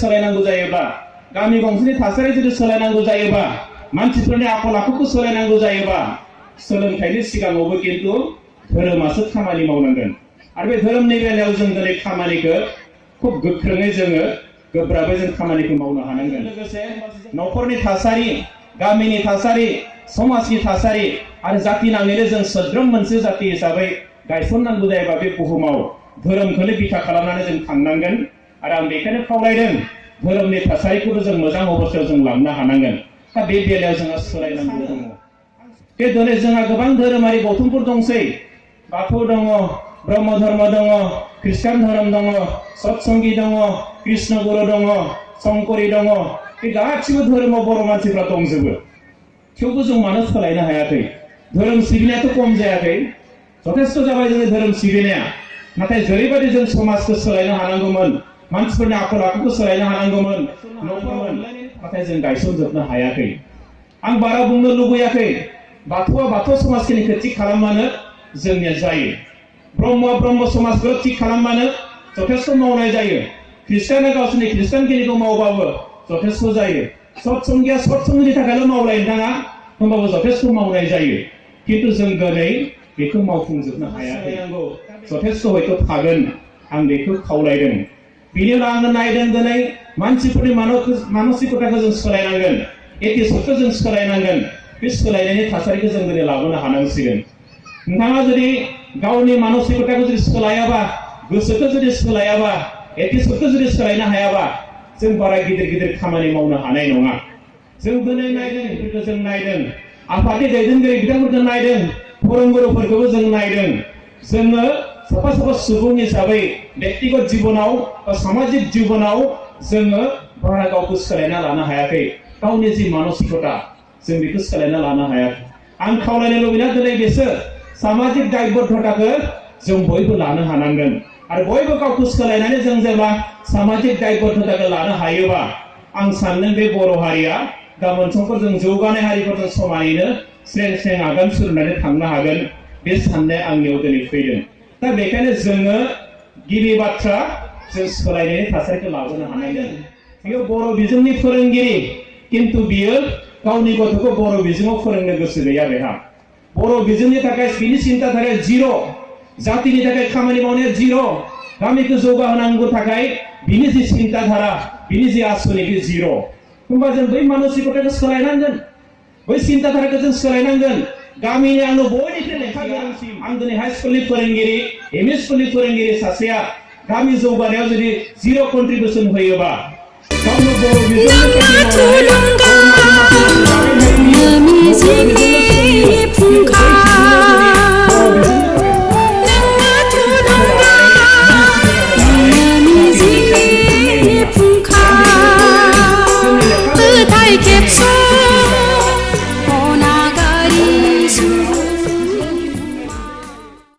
सोलायनांगौ जायोब्ला गामि गंसेनि थासारि जुदि सोलायनांगौ जायोबा मानसिफोरनि आखल आखुखौ सोलायनांगौ जायोबा सोलोंथाइनि सिगाङावबो किन्तु धोरोमासो खामानि मावनांगोन आरो बे धोरोमनि बेलायाव जों दिनै खामानिखौ खुब गोख्रोङै जोङो गोब्राबै जों खामानिखौ मावनो हानांगोन लोगोसे न'खरनि थासारि गामिनि थासारि समाजनि थासारि आरो जाति नाङैनो जों सोद्रोम मोनसे जाति हिसाबै गायसननांगौ जायोबा बे बुहुमाव धोरोमखौनो बिथा खालामनानै जों थांनांगोन आरो आं बेखायनो खावलायदों धोरोमनि थासारिखौबो जों मोजां अबस्थायाव जों लांनो हानांगोन दा बे बेलायाव जोंहा सोलायनांगौ दङ बे दिनै जोंहा गोबां धोरोमारि गौथुमफोर दंसै बाथौ दङ ब्रह्म धर्म दङ ख्रिस्टान धोरोम दङ सतसंगी दङ कृष्ण गुरु दङ शंकरी दङ बे गासिबो धोरोमाव बर' मानसिफ्रा दंजोबो थेवबो जों मानो सोलायनो हायाखै धोरोम सिबिनायाथ' खम जायाखै जथेस्थ जाबाय जोंनि धोरोम सिबिनाया नाथाय जेरैबायदि जों समाजखौ सोलायनो हानांगौमोन मानसिफोरनि आखल आखुखौ सोलायनो हानांगौमोन नाथाय जों गायसनजोबनो हायाखै आं बारा बुंनो लुबैयाखै बाथौआ बाथौ समाजखिनिखौ थिग खालामबानो जोंनिया जायो ब्रह्मआ ब्रह्म समाजखौ थिग खालामबानो जथेस्थ मावनाय जायो ख्रिस्टाना गावसोरनि ख्रिस्टानखिनिखौ मावबाबो जथेस्थ जायो सतसंगिया सतसंगिनि थाखायल' मावलायनो थाङा होमबाबो जथेस्थ मावनाय जायो किन्तु जों दिनै बेखौ मावफुंजोबनो हायाखै जथेस्थ हयथ' थागोन आं बेखौ खावलायदों बिनि उनाव आङो नायदों दिनै मानसिफोरनि मानसिकताखौ जों सोलायनांगोन एटिट्युडखौ जों सोलायनांगोन बे सोलायनायनि थासारिखौ जों दिनै लाबोनो हानांसिगोन नोंथाङा जुदि गावनि मानसिकताखौ जुदि सोलायाबा गोसोखौ जुदि सोलायाबा एटिट्युडखौ जुदि सोलायनो हायाबा जों बारा गिदिर गिदिर खामानि मावनो हानाय नङा जों दिनै नायदों बेफोरखौ जों नायदों आफादनि दैदेनगिरि बिथांमोनखौ नायदों फोरोंगुरुफोरखौबो जों नायदों जोङो साफा साफा सुबुं हिसाबै व्यक्तिगत जिबनाव बा सामाजिक जिबनाव जोङो बारा गावखौ सोलायना लानो हायाखै गावनि जि मानसिकता जों बेखौ सोलायना लानो हायाखै आं खावलायनो लुबैना दिनै बेसो सामाजिक दायबद्धताखौ जों बयबो लानो हानांगोन आरो बयबो गावखौ सोलायनानै जों जेब्ला सामाजिक दायबद्धताखौ लानो हायोबा आं सानदों बे बर' हारिया गाबोन समफोर जों जौगानाय हारिफोरजों समानैनो स्रें स्रें आगान सुरनानै थांनो हागोन बे साननाया आंनियाव दिनै फैदों दा बेखायनो जोङो गिबि बाथ्रा जों सोलायनायनि थासारिखौ लाबोनो हानांगोन बियो बर' बिजोंनि फोरोंगिरि किन्तु बियो गावनि गथ'खौ बर' बिजोङाव फोरोंनो गोसो गैया बेहा बर' बिजोंनि थाखाय बिनि सिन्ताधाराया जिर' जातिनि थाखाय खामानि मावनाया जिर' गामिखौ जौगाहोनांगौ थाखाय बिनि जि सिन्ताधारा बिनि जि आसनि बे जिर' होमबा जों बै मानसिकताखौ सोलायनांगोन बै सिन्ताधाराखौ जों सोलायनांगोन गामिनि आंनो बयनिख्रुइ लेखा गोरोंसिन आं दिनै हाई स्कुलनि फोरोंगिरि एम इ स्कुलनि फोरोंगिरि सासेया गामि जौगानायाव जुदि जिर' कन्ट्रिबिउसन होयोबा गावनो बर' बिजोंनि